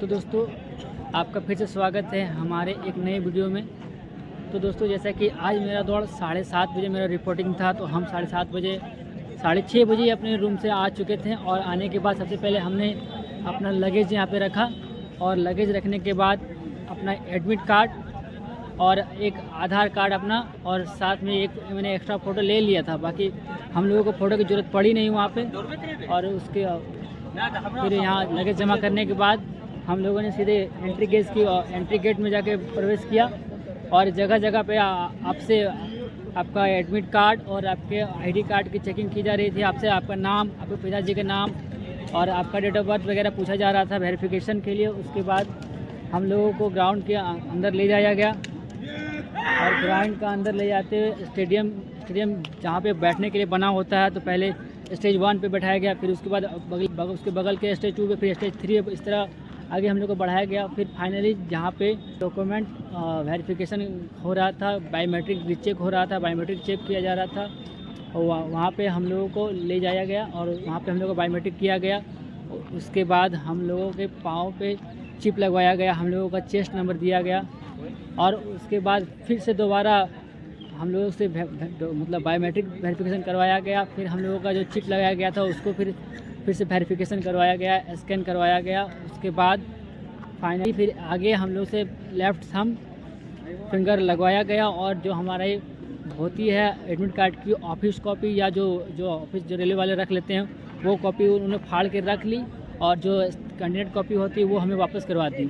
तो दोस्तों आपका फिर से स्वागत है हमारे एक नए वीडियो में। तो दोस्तों जैसा कि आज मेरा दौड़ 7:30 बजे मेरा रिपोर्टिंग था, तो हम 7:30 बजे 6:30 बजे अपने रूम से आ चुके थे। और आने के बाद सबसे पहले हमने अपना लगेज यहाँ पे रखा, और लगेज रखने के बाद अपना एडमिट कार्ड और एक आधार कार्ड अपना, और साथ में एक मैंने एक्स्ट्रा फ़ोटो ले लिया था। बाकी हम लोगों को फ़ोटो की ज़रूरत पड़ी नहीं वहाँ पे। और उसके फिर यहाँ लगेज जमा करने के बाद हम लोगों ने सीधे एंट्री गेट में जाके प्रवेश किया। और जगह जगह पे आपसे आपका एडमिट कार्ड और आपके आईडी कार्ड की चेकिंग की जा रही थी। आपसे आपका नाम, आपके पिताजी का नाम और आपका डेट ऑफ बर्थ वगैरह पूछा जा रहा था वेरिफिकेशन के लिए। उसके बाद हम लोगों को ग्राउंड के अंदर ले जाया गया, और ग्राउंड का अंदर ले जाते हुए स्टेडियम जहाँ पे बैठने के लिए बना होता है, तो पहले स्टेज 1 पे बैठाया गया, फिर उसके बाद उसके बगल के स्टेज 2 पे, फिर स्टेज 3, इस तरह आगे हम लोग को बढ़ाया गया। फिर फाइनली जहाँ पे डॉक्यूमेंट वेरिफिकेशन हो रहा था, बायोमेट्रिक रीचेक हो रहा था, बायोमेट्रिक चेक किया जा रहा था, और वहाँ पे हम लोगों को ले जाया गया और वहाँ पे हम लोग को बायोमेट्रिक किया गया। उसके बाद हम लोगों के पाँव पे चिप लगवाया गया, हम लोगों का चेस्ट नंबर दिया गया, और उसके बाद फिर से दोबारा हम लोगों से मतलब बायोमेट्रिक वेरिफिकेशन करवाया गया। फिर हम लोगों का जो चिप लगाया गया था उसको फिर से वेरिफिकेशन करवाया गया, स्कैन करवाया गया। उसके बाद फाइनली फिर आगे हम लोग से लेफ़्ट थंब फिंगर लगवाया गया, और जो हमारे होती है एडमिट कार्ड की ऑफिस कॉपी, या जो ऑफिस जो रेलवे वाले रख लेते हैं, वो कॉपी उन्होंने फाड़ के रख ली, और जो कैंडिडेट कॉपी होती है वो हमें वापस करवा दी।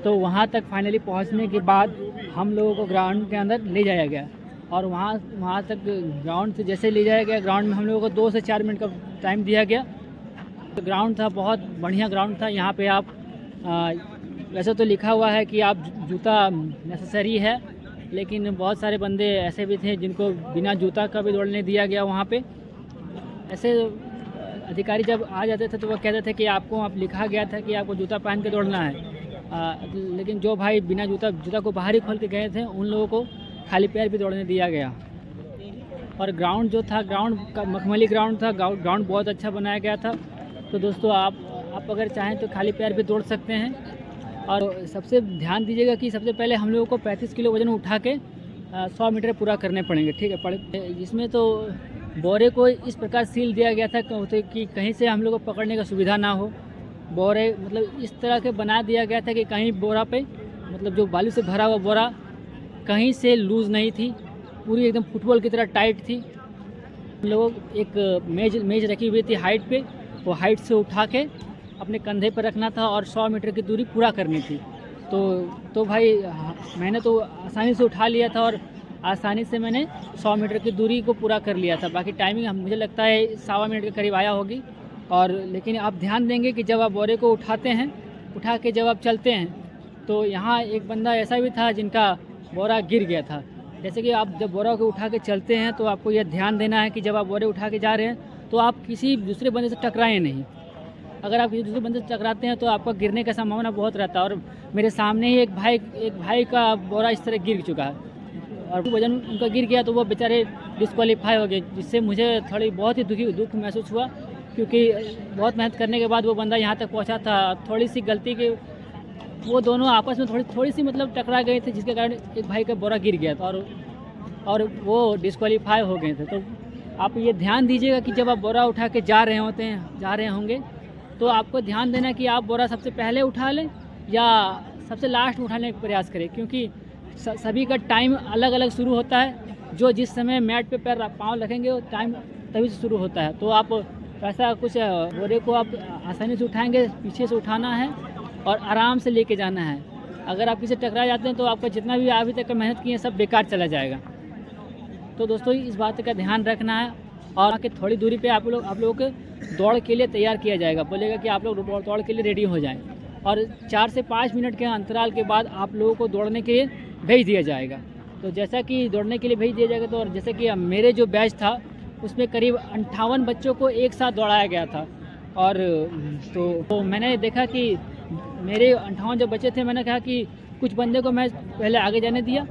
तो वहाँ तक फाइनली पहुँचने के बाद हम लोगों को ग्राउंड के अंदर ले जाया गया, और वहाँ तक ग्राउंड से जैसे ले जाया गया, ग्राउंड में हम लोगों को 2 से 4 मिनट का टाइम दिया गया। तो ग्राउंड था, बहुत बढ़िया ग्राउंड था। यहाँ पे आप वैसे तो लिखा हुआ है कि आप जूता नेसेसरी है, लेकिन बहुत सारे बंदे ऐसे भी थे जिनको बिना जूता का भी दौड़ने दिया गया वहाँ पे। ऐसे अधिकारी जब आ जाते थे तो वो कहते थे कि आपको आप लिखा गया था कि आपको जूता पहन के दौड़ना है, लेकिन जो भाई बिना जूता को बाहर ही खोल के गए थे, उन लोगों को खाली पैर भी दौड़ने दिया गया। और ग्राउंड जो था, ग्राउंड का मखमली ग्राउंड था, ग्राउंड बहुत अच्छा बनाया गया था। तो दोस्तों आप अगर चाहें तो खाली पैर भी दौड़ सकते हैं। और सबसे ध्यान दीजिएगा कि सबसे पहले हम लोगों को 35 किलो वज़न उठा के 100 मीटर पूरा करने पड़ेंगे, ठीक है। जिसमें तो बोरे को इस प्रकार सील दिया गया था कि कहीं से हम लोग को पकड़ने का सुविधा ना हो। बोरे मतलब इस तरह के बना दिया गया था कि कहीं बोरा पे, मतलब जो बालू से भरा हुआ बोरा कहीं से लूज़ नहीं थी, पूरी एकदम फुटबॉल की तरह टाइट थी। हम लोग एक मेज रखी हुई थी हाइट पे, वो हाइट से उठा के अपने कंधे पर रखना था और 100 मीटर की दूरी पूरा करनी थी। तो भाई मैंने तो आसानी से उठा लिया था, और आसानी से मैंने 100 मीटर की दूरी को पूरा कर लिया था। बाकी टाइमिंग मुझे लगता है 1.25 मिनट के करीब आया होगी। और लेकिन आप ध्यान देंगे कि जब आप बोरे को उठाते हैं, उठा के जब आप चलते हैं, तो यहाँ एक बंदा ऐसा भी था जिनका बोरा गिर गया था। जैसे कि आप जब बोरा को उठा के चलते हैं तो आपको यह ध्यान देना है कि जब आप बोरे उठा के जा रहे हैं तो आप किसी दूसरे बंदे से टकराएं नहीं। अगर आप किसी दूसरे बंदे से टकराते हैं तो आपका गिरने का संभावना बहुत रहता है। और मेरे सामने ही एक भाई का बोरा इस तरह गिर चुका है, और वजन उनका गिर गया, तो वो बेचारे डिस्क्वालीफाई हो गए, जिससे मुझे बहुत ही दुख महसूस हुआ, क्योंकि बहुत मेहनत करने के बाद वो बंदा यहाँ तक पहुँचा था। थोड़ी सी गलती के वो दोनों आपस में थोड़ी सी मतलब टकरा गए थे, जिसके कारण एक भाई का बोरा गिर गया था और वो डिस्क्वालीफाई हो गए थे। तो आप ये ध्यान दीजिएगा कि जब आप बोरा उठा के जा रहे होंगे, तो आपको ध्यान देना कि आप बोरा सबसे पहले उठा लें या सबसे लास्ट में उठाने का प्रयास करें, क्योंकि सभी का टाइम अलग अलग शुरू होता है। जो जिस समय मैट पे पाँव रखेंगे वो टाइम तभी से शुरू होता है। तो आप ऐसा कुछ बोरे को आप आसानी से उठाएंगे, पीछे से उठाना है और आराम से लेके जाना है। अगर आप किसी टकरा जाते हैं तो आपका जितना भी अभी तक का मेहनत किए सब बेकार चला जाएगा। तो दोस्तों इस बात का ध्यान रखना है। और आके थोड़ी दूरी पे आप लोगों के दौड़ के लिए तैयार किया जाएगा, बोलेगा कि आप लोग दौड़ के लिए रेडी हो जाएं, और 4 से 5 मिनट के अंतराल के बाद आप लोगों को दौड़ने के लिए भेज दिया जाएगा। तो जैसा कि दौड़ने के लिए भेज दिया जाएगा, तो और जैसे कि मेरे जो बैच था उसमें करीब 58 बच्चों को एक साथ दौड़ाया गया था। और तो मैंने देखा कि मेरे 58 जो बच्चे थे, मैंने कहा कि कुछ बंदे को मैं पहले आगे जाने दिया,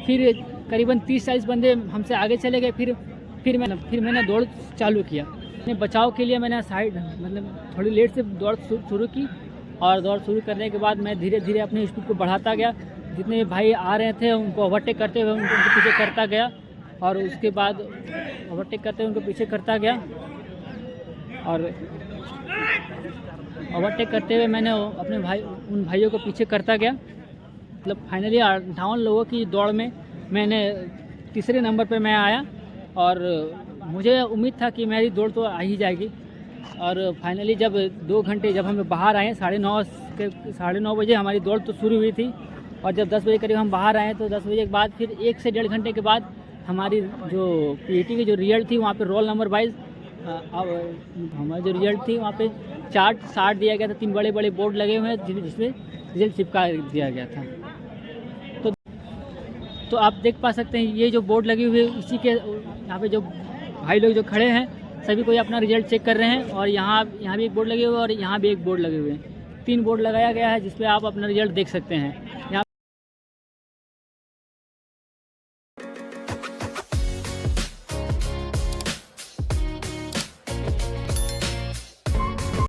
फिर करीबन 30-40 बंदे हमसे आगे चले गए, फिर मैंने दौड़ चालू किया। अपने बचाव के लिए मैंने साइड मतलब थोड़ी लेट से दौड़ शुरू की, और दौड़ शुरू करने के बाद मैं धीरे धीरे अपनी स्पीड को बढ़ाता गया। जितने भाई आ रहे थे उनको ओवरटेक करते हुए उनके पीछे करता गया, और उसके बाद ओवरटेक करते हुए उनको पीछे करता गया, और ओवरटेक करते हुए मैंने अपने उन भाइयों को पीछे करता गया। मतलब फाइनली 58 लोगों की दौड़ में मैंने तीसरे नंबर पे मैं आया, और मुझे उम्मीद था कि मेरी दौड़ तो आ ही जाएगी। और फाइनली जब 2 घंटे जब हम बाहर आए, 9:30 बजे हमारी दौड़ तो शुरू हुई थी, और जब 10 बजे करीब हम बाहर आए तो 10 बजे के बाद फिर 1 से 1.5 घंटे के बाद हमारी जो पीटी की जो रिजल्ट थी वहाँ पे रोल नंबर वाइज हमारी जो रिजल्ट थी वहाँ पे चार्ट साट दिया गया था। 3 बड़े बड़े बोर्ड लगे हुए हैं जिसमें रिजल्ट चिपका दिया गया था। तो आप देख पा सकते हैं ये जो बोर्ड लगी हुई है, इसी के यहाँ पे जो भाई लोग जो खड़े हैं सभी कोई अपना रिजल्ट चेक कर रहे हैं। और यहाँ भी एक बोर्ड लगे हुए हैं और यहाँ भी एक बोर्ड लगे हुए हैं। 3 बोर्ड लगाया गया है जिस पे आप अपना रिजल्ट देख सकते हैं।